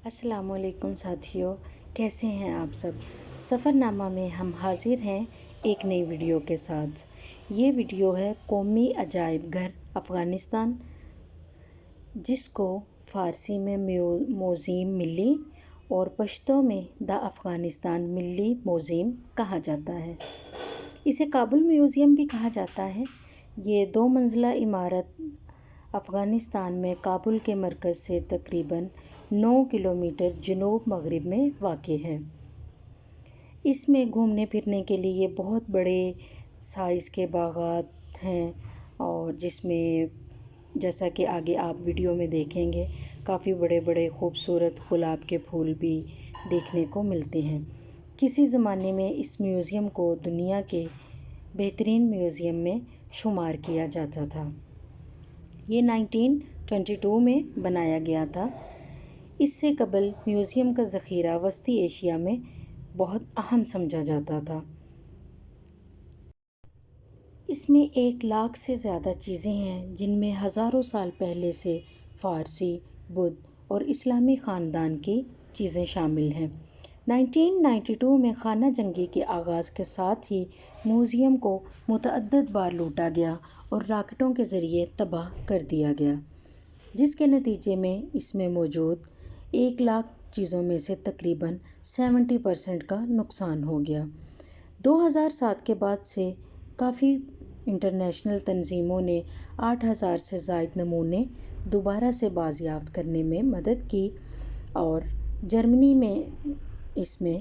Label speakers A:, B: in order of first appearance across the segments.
A: السلام علیکم ساتھیوں، کیسے ہیں آپ سب؟ سفر نامہ میں ہم حاضر ہیں ایک نئی ویڈیو کے ساتھ۔ یہ ویڈیو ہے قومی عجائب گھر افغانستان، جس کو فارسی میں موزیم ملی اور پشتو میں دا افغانستان ملی موزیم کہا جاتا ہے۔ اسے کابل میوزیم بھی کہا جاتا ہے۔ یہ 2 منزلہ عمارت افغانستان میں کابل کے مرکز سے تقریباً 9 کلومیٹر جنوب مغرب میں واقع ہے۔ اس میں گھومنے پھرنے کے لیے بہت بڑے سائز کے باغات ہیں، اور جس میں جیسا کہ آگے آپ ویڈیو میں دیکھیں گے کافی بڑے بڑے خوبصورت گلاب کے پھول بھی دیکھنے کو ملتے ہیں۔ کسی زمانے میں اس میوزیم کو دنیا کے بہترین میوزیم میں شمار کیا جاتا تھا۔ یہ 1922 میں بنایا گیا تھا۔ اس سے قبل میوزیم کا ذخیرہ وسطی ایشیا میں بہت اہم سمجھا جاتا تھا۔ اس میں 1 لاکھ سے زیادہ چیزیں ہیں، جن میں ہزاروں سال پہلے سے فارسی، بدھ اور اسلامی خاندان کی چیزیں شامل ہیں۔ 1992 میں خانہ جنگی کے آغاز کے ساتھ ہی میوزیم کو متعدد بار لوٹا گیا اور راکٹوں کے ذریعے تباہ کر دیا گیا، جس کے نتیجے میں اس میں موجود 1 لاکھ چیزوں میں سے تقریباً 70% کا نقصان ہو گیا۔ 2007 کے بعد سے کافی انٹرنیشنل تنظیموں نے 8000 سے زائد نمونے دوبارہ سے بازیافت کرنے میں مدد کی، اور جرمنی میں اس میں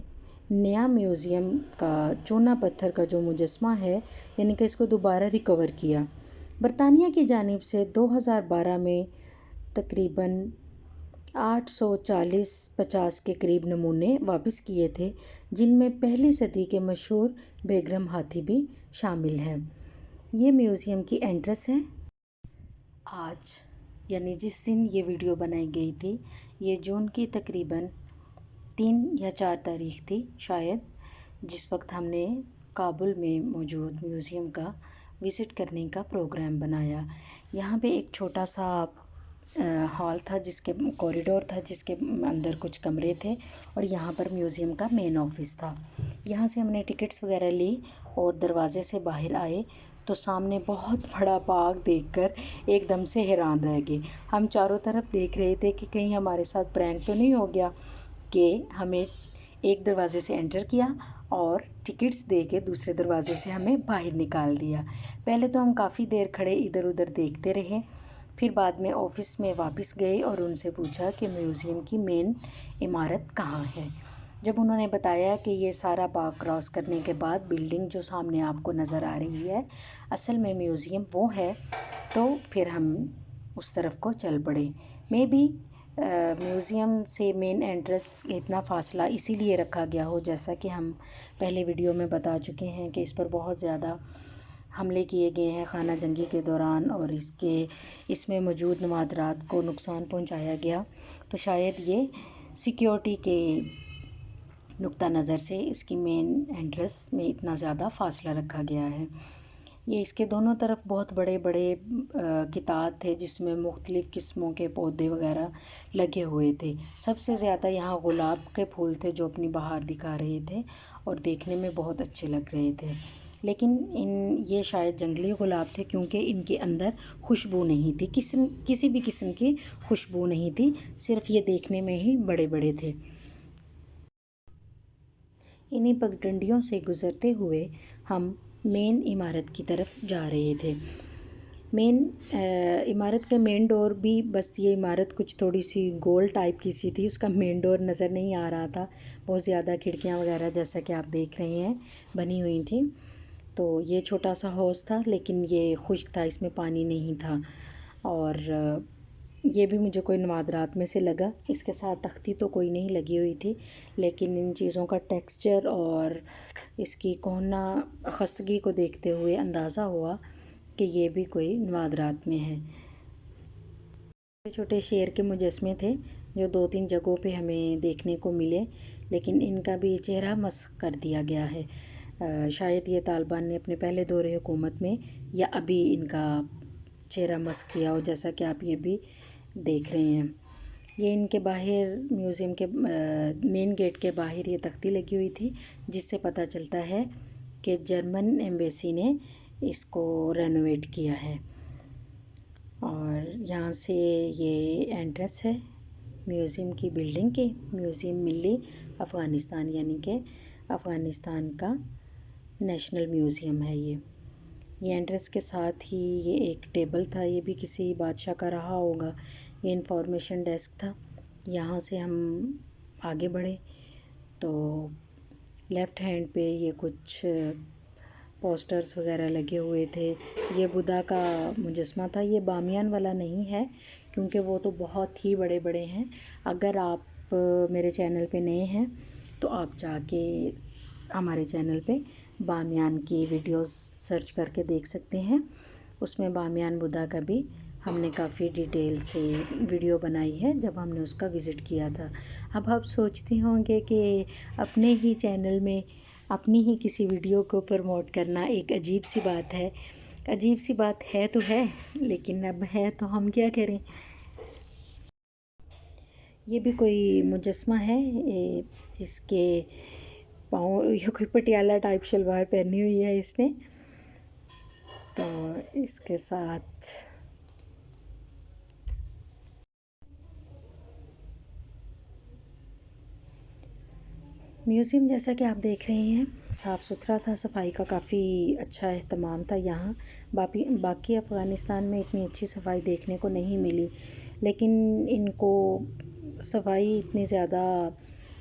A: نیا میوزیم کا چونا پتھر کا جو مجسمہ ہے، یعنی کہ اس کو دوبارہ ریکور کیا۔ برطانیہ کی جانب سے 2012 میں تقریباً 840-50 کے قریب نمونے واپس کیے تھے، جن میں پہلی صدی کے مشہور بیگرم ہاتھی بھی شامل ہیں۔ یہ میوزیم کی انٹرس ہے۔ آج یعنی جس دن یہ ویڈیو بنائی گئی تھی، یہ جون کی تقریباً 3 یا 4 تاریخ تھی شاید، جس وقت ہم نے کابل میں موجود میوزیم کا وزٹ کرنے کا پروگرام بنایا۔ یہاں پہ ایک چھوٹا سا ہال تھا، جس کے کوریڈور تھا، جس کے اندر کچھ کمرے تھے، اور یہاں پر میوزیم کا مین آفس تھا۔ یہاں سے ہم نے ٹکٹس وغیرہ لی اور دروازے سے باہر آئے تو سامنے بہت بڑا باغ دیکھ کر ایک دم سے حیران رہ گئے۔ ہم چاروں طرف دیکھ رہے تھے کہ کہیں ہمارے ساتھ پرینک تو نہیں ہو گیا، کہ ہمیں ایک دروازے سے انٹر کیا اور ٹکٹس دے کے دوسرے دروازے سے ہمیں باہر نکال دیا۔ پہلے تو ہم کافی دیر کھڑے ادھر ادھر دیکھتے رہے، پھر بعد میں آفس میں واپس گئے اور ان سے پوچھا کہ میوزیم کی مین عمارت کہاں ہے۔ جب انہوں نے بتایا کہ یہ سارا باغ کراس کرنے کے بعد بلڈنگ جو سامنے آپ کو نظر آ رہی ہے اصل میں میوزیم وہ ہے، تو پھر ہم اس طرف کو چل پڑے۔ میں بھی میوزیم سے مین انٹرس اتنا فاصلہ اسی لیے رکھا گیا ہو، جیسا کہ ہم پہلے ویڈیو میں بتا چکے ہیں کہ اس پر بہت زیادہ حملے کیے گئے ہیں خانہ جنگی کے دوران، اور اس میں موجود نوادرات کو نقصان پہنچایا گیا، تو شاید یہ سیکیورٹی کے نقطہ نظر سے اس کی مین انٹرس میں اتنا زیادہ فاصلہ رکھا گیا ہے۔ یہ اس کے دونوں طرف بہت بڑے بڑے کتات تھے، جس میں مختلف قسموں کے پودے وغیرہ لگے ہوئے تھے۔ سب سے زیادہ یہاں گلاب کے پھول تھے جو اپنی بہار دکھا رہے تھے اور دیکھنے میں بہت اچھے لگ رہے تھے، لیکن یہ شاید جنگلی گلاب تھے، کیونکہ ان کے اندر خوشبو نہیں تھی، کسی بھی قسم کی خوشبو نہیں تھی، صرف یہ دیکھنے میں ہی بڑے بڑے تھے۔ انہی پگڈنڈیوں سے گزرتے ہوئے ہم مین عمارت کی طرف جا رہے تھے۔ مین عمارت کا مین ڈور بھی، بس یہ عمارت کچھ تھوڑی سی گول ٹائپ کی سی تھی، اس کا مین ڈور نظر نہیں آ رہا تھا، بہت زیادہ کھڑکیاں وغیرہ جیسا کہ آپ دیکھ رہے ہیں بنی ہوئی تھیں۔ تو یہ چھوٹا سا ہاؤس تھا، لیکن یہ خشک تھا، اس میں پانی نہیں تھا، اور یہ بھی مجھے کوئی نوادرات میں سے لگا۔ اس کے ساتھ تختی تو کوئی نہیں لگی ہوئی تھی، لیکن ان چیزوں کا ٹیکسچر اور اس کی کہنا خستگی کو دیکھتے ہوئے اندازہ ہوا کہ یہ بھی کوئی نوادرات میں ہے۔ چھوٹے چھوٹے شیر کے مجسمے تھے جو 2-3 جگہوں پہ ہمیں دیکھنے کو ملے، لیکن ان کا بھی چہرہ مسخ کر دیا گیا ہے۔ شاید یہ طالبان نے اپنے پہلے دور حکومت میں یا ابھی ان کا چہرہ مسخ کیا ہو، جیسا کہ آپ یہ بھی دیکھ رہے ہیں۔ یہ ان کے باہر میوزیم کے مین گیٹ کے باہر یہ تختی لگی ہوئی تھی، جس سے پتہ چلتا ہے کہ جرمن ایمبیسی نے اس کو رینوویٹ کیا ہے۔ اور یہاں سے یہ انٹرنس ہے میوزیم کی بلڈنگ کی، میوزیم ملی افغانستان، یعنی کہ افغانستان کا نیشنل میوزیم ہے یہ انٹرنس کے ساتھ ہی یہ ایک ٹیبل تھا، یہ بھی کسی بادشاہ کا رہا ہوگا۔ یہ انفارمیشن ڈیسک تھا۔ یہاں سے ہم آگے بڑھے تو لیفٹ ہینڈ پہ یہ کچھ پوسٹرز وغیرہ لگے ہوئے تھے۔ یہ بدھا کا مجسمہ تھا، یہ بامیان والا نہیں ہے کیونکہ وہ تو بہت ہی بڑے بڑے ہیں۔ اگر آپ میرے چینل پہ نئے ہیں تو آپ جا کے ہمارے چینل پہ بامیان کی ویڈیوز سرچ کر کے دیکھ سکتے ہیں، اس میں بامیان بدھا کا بھی ہم نے کافی ڈیٹیل سے ویڈیو بنائی ہے جب ہم نے اس کا وزٹ کیا تھا۔ اب آپ سوچتی ہوں گے کہ اپنے ہی چینل میں اپنی ہی کسی ویڈیو کو پروموٹ کرنا ایک عجیب سی بات ہے۔ عجیب سی بات ہے تو ہے، لیکن اب ہے تو ہم کیا کریں۔ یہ بھی کوئی مجسمہ ہے، اس کے پاؤں یہ کوئی پٹیالہ ٹائپ شلوار پہنی ہوئی ہے اس نے، تو اس کے ساتھ میوزیم جیسا کہ آپ دیکھ رہے ہیں صاف ستھرا تھا، صفائی کا کافی اچھا اہتمام تھا یہاں۔ باقی افغانستان میں اتنی اچھی صفائی دیکھنے کو نہیں ملی، لیکن ان کو صفائی اتنی زیادہ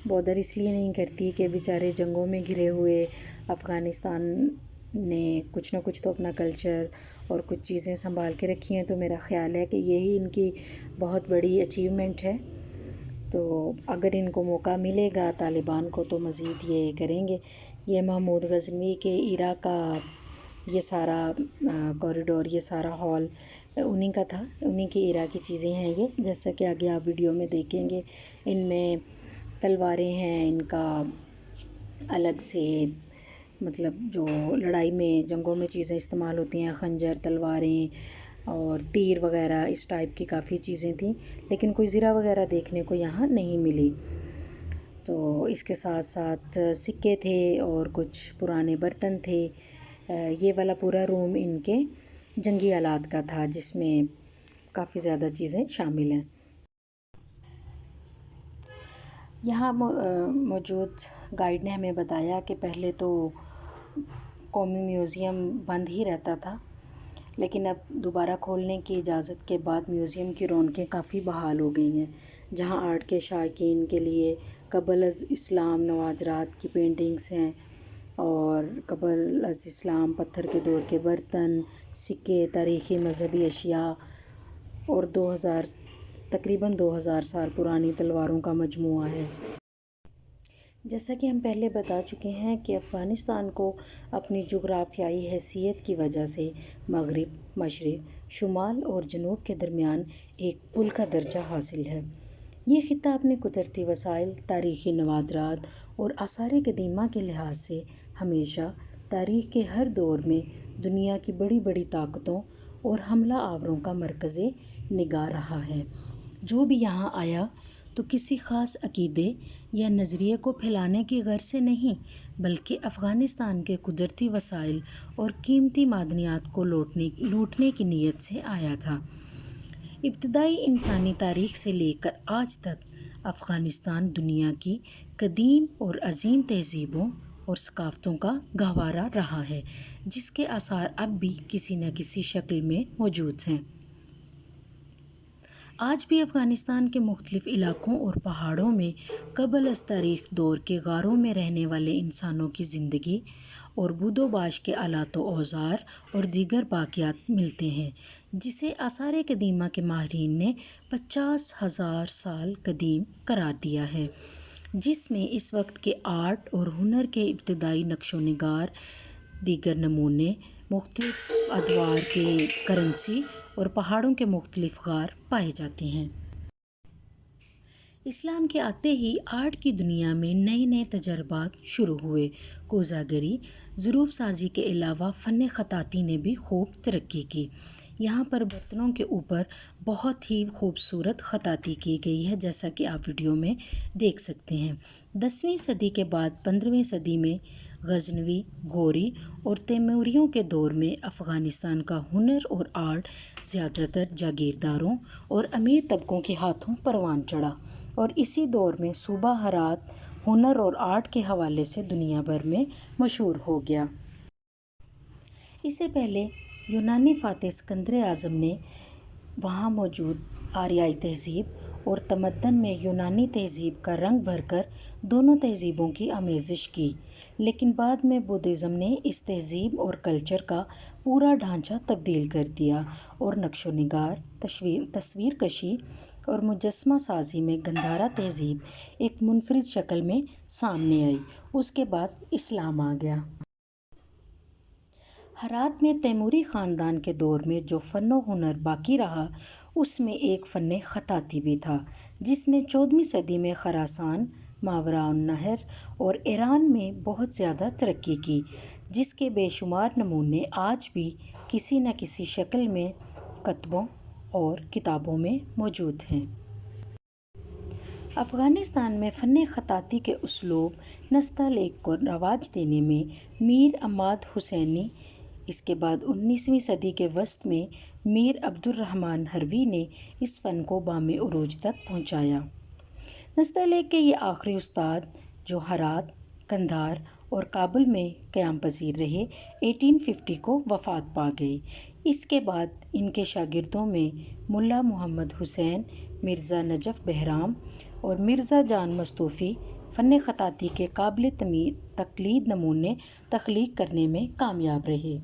A: بودر اس لیے نہیں کرتی کہ بیچارے جنگوں میں گھرے ہوئے افغانستان نے کچھ نہ کچھ تو اپنا کلچر اور کچھ چیزیں سنبھال کے رکھی ہیں، تو میرا خیال ہے کہ یہی ان کی بہت بڑی اچیومنٹ ہے۔ تو اگر ان کو موقع ملے گا طالبان کو تو مزید یہ کریں گے۔ یہ محمود غزنوی کے ایرا کا یہ سارا کوریڈور، یہ سارا ہال انہی کا تھا، انہی کی ایرا کی چیزیں ہیں یہ، جیسا کہ آگے آپ ویڈیو میں دیکھیں گے۔ ان میں تلواریں ہیں، ان کا الگ سے مطلب جو لڑائی میں جنگوں میں چیزیں استعمال ہوتی ہیں، خنجر، تلواریں اور تیر وغیرہ، اس ٹائپ کی کافی چیزیں تھیں، لیکن کوئی زرہ وغیرہ دیکھنے کو یہاں نہیں ملی۔ تو اس کے ساتھ ساتھ سکے تھے اور کچھ پرانے برتن تھے۔ یہ والا پورا روم ان کے جنگی آلات کا تھا، جس میں کافی زیادہ چیزیں شامل ہیں۔ یہاں موجود گائیڈ نے ہمیں بتایا کہ پہلے تو قومی میوزیم بند ہی رہتا تھا، لیکن اب دوبارہ کھولنے کی اجازت کے بعد میوزیم کی رونقیں کافی بحال ہو گئی ہیں، جہاں آرٹ کے شائقین کے لیے قبل از اسلام نوادرات کی پینٹنگز ہیں، اور قبل از اسلام پتھر کے دور کے برتن، سکے، تاریخی مذہبی اشیاء اور تقریباً 2000 سال پرانی تلواروں کا مجموعہ ہے۔ جیسا کہ ہم پہلے بتا چکے ہیں کہ افغانستان کو اپنی جغرافیائی حیثیت کی وجہ سے مغرب، مشرق، شمال اور جنوب کے درمیان ایک پل کا درجہ حاصل ہے۔ یہ خطہ اپنے قدرتی وسائل، تاریخی نوادرات اور آثار قدیمہ کے لحاظ سے ہمیشہ تاریخ کے ہر دور میں دنیا کی بڑی بڑی طاقتوں اور حملہ آوروں کا مرکز نگاہ رہا ہے۔ جو بھی یہاں آیا تو کسی خاص عقیدے یا نظریے کو پھیلانے کی غرض سے نہیں، بلکہ افغانستان کے قدرتی وسائل اور قیمتی معدنیات کو لوٹنے کی نیت سے آیا تھا۔ ابتدائی انسانی تاریخ سے لے کر آج تک افغانستان دنیا کی قدیم اور عظیم تہذیبوں اور ثقافتوں کا گہوارہ رہا ہے، جس کے آثار اب بھی کسی نہ کسی شکل میں موجود ہیں۔ آج بھی افغانستان کے مختلف علاقوں اور پہاڑوں میں قبل از تاریخ دور کے غاروں میں رہنے والے انسانوں کی زندگی اور بود و باش کے آلات و اوزار اور دیگر باقیات ملتے ہیں، جسے آثار قدیمہ کے ماہرین نے 50,000 سال قدیم قرار دیا ہے، جس میں اس وقت کے آرٹ اور ہنر کے ابتدائی نقش و نگار، دیگر نمونے، مختلف ادوار کے کرنسی اور پہاڑوں کے مختلف غار پائے جاتے ہیں۔ اسلام کے آتے ہی آرٹ کی دنیا میں نئے نئے تجربات شروع ہوئے۔ کوزہ گری، ظروف سازی کے علاوہ فن خطاطی نے بھی خوب ترقی کی۔ یہاں پر برتنوں کے اوپر بہت ہی خوبصورت خطاطی کی گئی ہے، جیسا کہ آپ ویڈیو میں دیکھ سکتے ہیں۔ 10ویں صدی کے بعد 15ویں صدی میں غزنوی، غوری اور تیموریوں کے دور میں افغانستان کا ہنر اور آرٹ زیادہ تر جاگیرداروں اور امیر طبقوں کے ہاتھوں پروان چڑھا، اور اسی دور میں صوبہ ہرات ہنر اور آرٹ کے حوالے سے دنیا بھر میں مشہور ہو گیا۔ اس سے پہلے یونانی فاتح اسکندر اعظم نے وہاں موجود آریائی تہذیب اور تمدن میں یونانی تہذیب کا رنگ بھر کر دونوں تہذیبوں کی آمیزش کی، لیکن بعد میں بدھزم نے اس تہذیب اور کلچر کا پورا ڈھانچہ تبدیل کر دیا، اور نقش و نگار، تصویر کشی اور مجسمہ سازی میں گندھارا تہذیب ایک منفرد شکل میں سامنے آئی۔ اس کے بعد اسلام آ گیا۔ ہرات میں تیموری خاندان کے دور میں جو فن و ہنر باقی رہا، اس میں ایک فن خطاطی بھی تھا، جس نے 14ویں صدی میں خراسان، ماوراء النہر اور ایران میں بہت زیادہ ترقی کی، جس کے بے شمار نمونے آج بھی کسی نہ کسی شکل میں کتبوں اور کتابوں میں موجود ہیں۔ افغانستان میں فن خطاطی کے اسلوب نستعلیق کو رواج دینے میں میر عماد حسینی، اس کے بعد 19ویں صدی کے وسط میں میر عبد الرحمن ہروی نے اس فن کو بام عروج تک پہنچایا۔ نستعلیق کے یہ آخری استاد، جو ہرات، قندھار اور کابل میں قیام پذیر رہے، 1850 کو وفات پا گئے۔ اس کے بعد ان کے شاگردوں میں ملا محمد حسین، مرزا نجف بہرام اور مرزا جان مستوفی فن خطاطی کے قابل تقلید نمونے تخلیق کرنے میں کامیاب رہے۔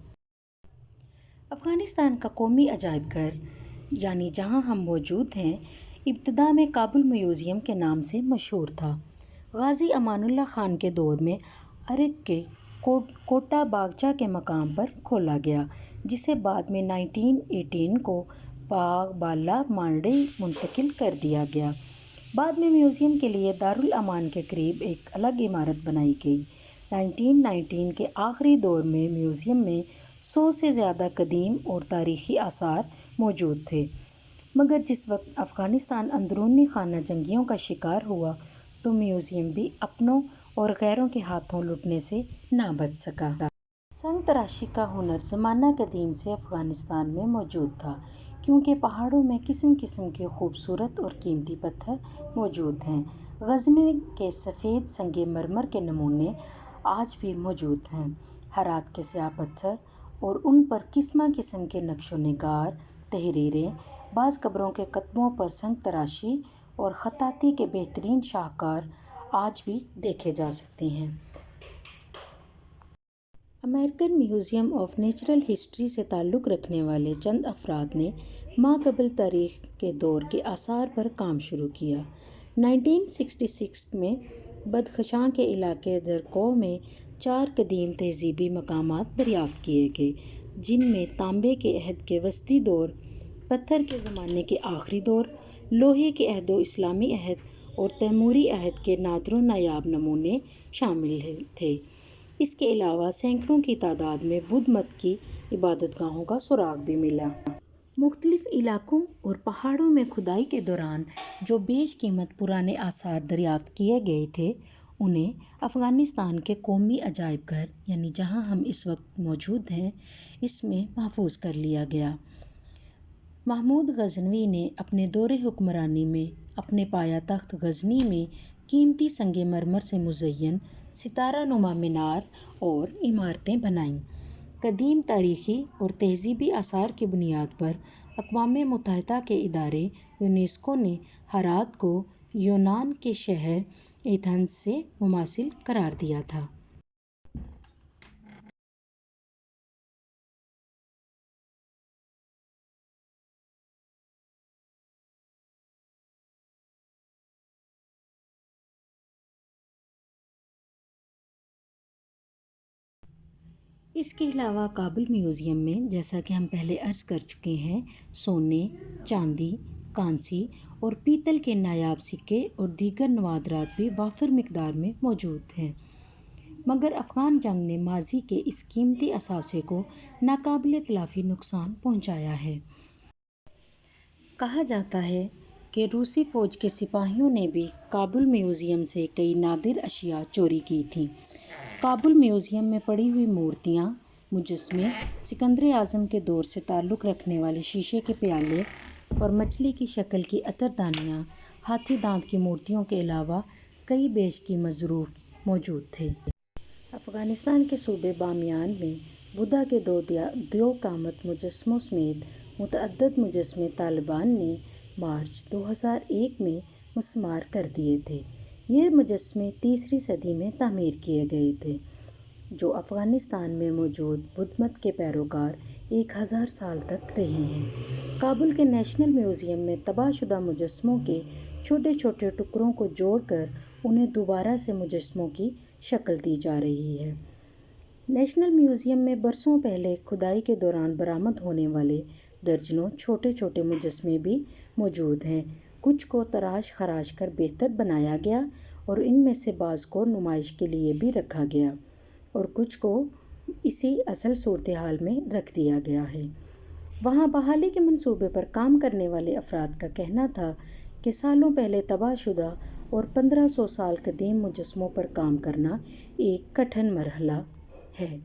A: افغانستان کا قومی عجائب گھر، یعنی جہاں ہم موجود ہیں، ابتدا میں کابل میوزیم کے نام سے مشہور تھا۔ غازی امان اللہ خان کے دور میں ارک کے کوٹہ باغچہ کے مقام پر کھولا گیا، جسے بعد میں 1918 کو باغ بالا مانڈی منتقل کر دیا گیا۔ بعد میں میوزیم کے لیے دارالامان کے قریب ایک الگ عمارت بنائی گئی۔ 1919 کے آخری دور میں میوزیم میں 100 سے زیادہ قدیم اور تاریخی آثار موجود تھے، مگر جس وقت افغانستان اندرونی خانہ جنگیوں کا شکار ہوا تو میوزیم بھی اپنوں اور غیروں کے ہاتھوں لٹنے سے نہ بچ سکا۔ سنگ تراشی کا ہنر زمانہ قدیم سے افغانستان میں موجود تھا، کیونکہ پہاڑوں میں قسم قسم کے خوبصورت اور قیمتی پتھر موجود ہیں۔ غزنی کے سفید سنگ مرمر کے نمونے آج بھی موجود ہیں۔ ہرات کے سیاہ پتھر اور ان پر قسم قسم کے نقش و نگار، تحریریں، بعض قبروں کے کتبوں پر سنگ تراشی اور خطاطی کے بہترین شاہکار آج بھی دیکھے جا سکتے ہیں۔ American museum of natural history سے تعلق رکھنے والے چند افراد نے ماقبل تاریخ کے دور کے آثار پر کام شروع کیا۔ 1966 میں بدخشاں کے علاقے درکوہ میں 4 قدیم تہذیبی مقامات دریافت کیے گئے، جن میں تانبے کے عہد کے وسطی دور، پتھر کے زمانے کے آخری دور، لوہے کے عہد و اسلامی عہد اور تیموری عہد کے نادر و نایاب نمونے شامل تھے۔ اس کے علاوہ سینکڑوں کی تعداد میں بدھ مت کی عبادت گاہوں کا سراغ بھی ملا۔ مختلف علاقوں اور پہاڑوں میں کھدائی کے دوران جو بیش قیمت پرانے آثار دریافت کیے گئے تھے، انہیں افغانستان کے قومی عجائب گھر، یعنی جہاں ہم اس وقت موجود ہیں، اس میں محفوظ کر لیا گیا۔ محمود غزنوی نے اپنے دور حکمرانی میں اپنے پایہ تخت غزنی میں قیمتی سنگ مرمر سے مزین ستارہ نما مینار اور عمارتیں بنائیں۔ قدیم تاریخی اور تہذیبی آثار کی بنیاد پر اقوام متحدہ کے ادارے یونیسکو نے ہرات کو یونان کے شہر ایتھنز سے مماثل قرار دیا تھا۔ اس کے علاوہ کابل میوزیم میں، جیسا کہ ہم پہلے عرض کر چکے ہیں، سونے، چاندی، کانسی اور پیتل کے نایاب سکے اور دیگر نوادرات بھی وافر مقدار میں موجود ہیں۔ مگر افغان جنگ نے ماضی کے اس قیمتی اثاثے کو ناقابل تلافی نقصان پہنچایا ہے۔ کہا جاتا ہے کہ روسی فوج کے سپاہیوں نے بھی کابل میوزیم سے کئی نادر اشیاء چوری کی تھیں۔ کابل میوزیم میں پڑی ہوئی مورتیاں، مجسمے، سکندر اعظم کے دور سے تعلق رکھنے والے شیشے کے پیالے اور مچھلی کی شکل کی عطر دانیاں، ہاتھی دانت کی مورتیوں کے علاوہ کئی بیش قیمت ظروف موجود تھے۔ افغانستان کے صوبے بامیان میں بدھا کے دو قامت مجسموں سمیت متعدد مجسمے طالبان نے مارچ 2001 میں مسمار کر دیے تھے۔ یہ مجسمے 3 صدی میں تعمیر کیے گئے تھے، جو افغانستان میں موجود بدھ مت کے پیروکار 1000 سال تک رہے ہیں۔ کابل کے نیشنل میوزیم میں تباہ شدہ مجسموں کے چھوٹے چھوٹے ٹکڑوں کو جوڑ کر انہیں دوبارہ سے مجسموں کی شکل دی جا رہی ہے۔ نیشنل میوزیم میں برسوں پہلے کھدائی کے دوران برآمد ہونے والے درجنوں چھوٹے چھوٹے مجسمے بھی موجود ہیں۔ کچھ کو تراش خراش کر بہتر بنایا گیا اور ان میں سے بعض کو نمائش کے لیے بھی رکھا گیا اور کچھ کو اسی اصل صورتحال میں رکھ دیا گیا ہے۔ وہاں بحالی کے منصوبے پر کام کرنے والے افراد کا کہنا تھا کہ سالوں پہلے تباہ شدہ اور 1500 سال قدیم مجسموں پر کام کرنا ایک کٹھن مرحلہ ہے۔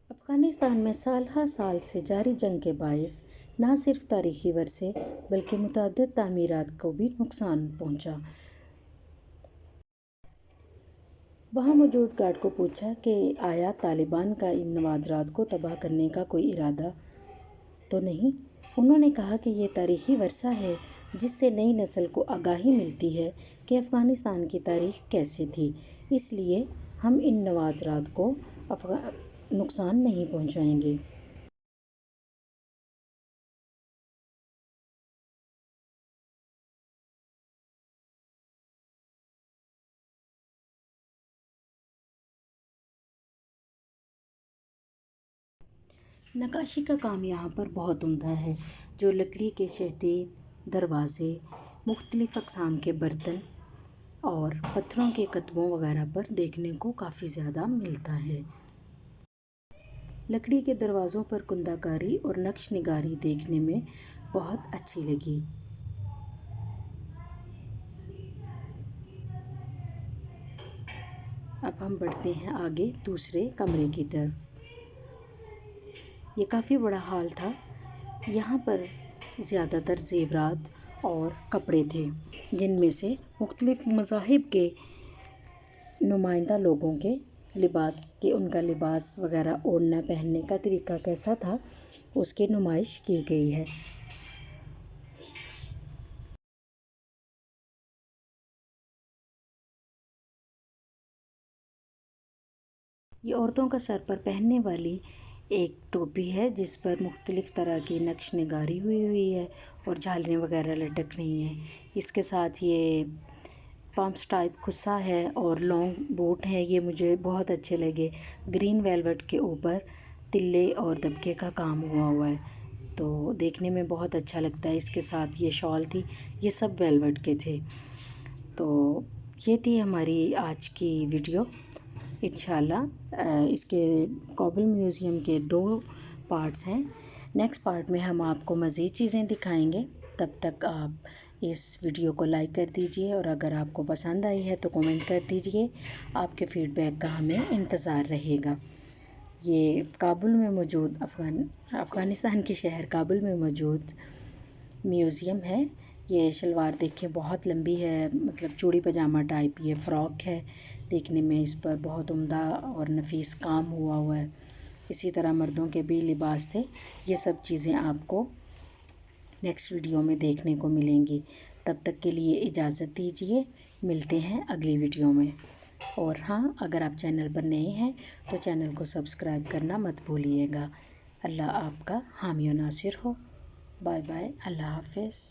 A: افغانستان میں سال ہر سال سے جاری جنگ کے باعث نہ صرف تاریخی ورثے بلکہ متعدد تعمیرات کو بھی نقصان پہنچا۔ وہاں موجود گارڈ کو پوچھا کہ آیا طالبان کا ان نوادرات کو تباہ کرنے کا کوئی ارادہ تو نہیں؟ انہوں نے کہا کہ یہ تاریخی ورثہ ہے جس سے نئی نسل کو آگاہی ملتی ہے کہ افغانستان کی تاریخ کیسے تھی، اس لیے ہم ان نوادرات کو نقصان نہیں پہنچائیں گے۔ نقاشی کا کام یہاں پر بہت عمدہ ہے، جو لکڑی کے شہتیر دروازے، مختلف اقسام کے برتن اور پتھروں کے کتبوں وغیرہ پر دیکھنے کو کافی زیادہ ملتا ہے۔ لکڑی کے دروازوں پر کندہ کاری اور نقش نگاری دیکھنے میں بہت اچھی لگی۔ اب ہم بڑھتے ہیں آگے دوسرے کمرے کی طرف۔ یہ کافی بڑا ہال تھا۔ یہاں پر زیادہ تر زیورات اور کپڑے تھے، جن میں سے مختلف مذاہب کے نمائندہ لوگوں کے ان کا لباس وغیرہ، اوڑھنا پہننے کا طریقہ کیسا تھا، اس کی نمائش کی گئی ہے۔ یہ عورتوں کا سر پر پہننے والی ایک ٹوپی ہے جس پر مختلف طرح کی نقش نگاری ہوئی ہے اور جھالریں وغیرہ لٹک رہی ہیں۔ اس کے ساتھ یہ پامپس ٹائپ خصہ ہے اور لانگ بوٹ ہے، یہ مجھے بہت اچھے لگے۔ گرین ویلوٹ کے اوپر تلے اور دبکے کا کام ہوا ہے، تو دیکھنے میں بہت اچھا لگتا ہے۔ اس کے ساتھ یہ شال تھی، یہ سب ویلوٹ کے تھے۔ تو یہ تھی ہماری آج کی ویڈیو۔ انشاءاللہ اس کے کابل میوزیم کے 2 پارٹس ہیں۔ نیکسٹ پارٹ میں ہم آپ کو مزید چیزیں دکھائیں گے۔ تب تک آپ اس ویڈیو کو لائک کر دیجئے اور اگر آپ کو پسند آئی ہے تو کمنٹ کر دیجئے۔ آپ کے فیڈ بیک کا ہمیں انتظار رہے گا۔ یہ کابل میں موجود افغانستان کے شہر کابل میں موجود میوزیم ہے۔ یہ شلوار دیکھیں بہت لمبی ہے، مطلب چوڑی پاجامہ ٹائپ، یہ فراک ہے۔ دیکھنے میں اس پر بہت عمدہ اور نفیس کام ہوا ہے۔ اسی طرح مردوں کے بھی لباس تھے۔ یہ سب چیزیں آپ کو نیکسٹ ویڈیو میں دیکھنے کو ملیں گی۔ تب تک کے لیے اجازت دیجیے، ملتے ہیں اگلی ویڈیو میں۔ اور ہاں، اگر آپ چینل پر نئے ہیں تو چینل کو سبسکرائب کرنا مت بھولیے گا۔ اللہ آپ کا حامی و ناصر ہو۔ بائے بائے، اللہ حافظ۔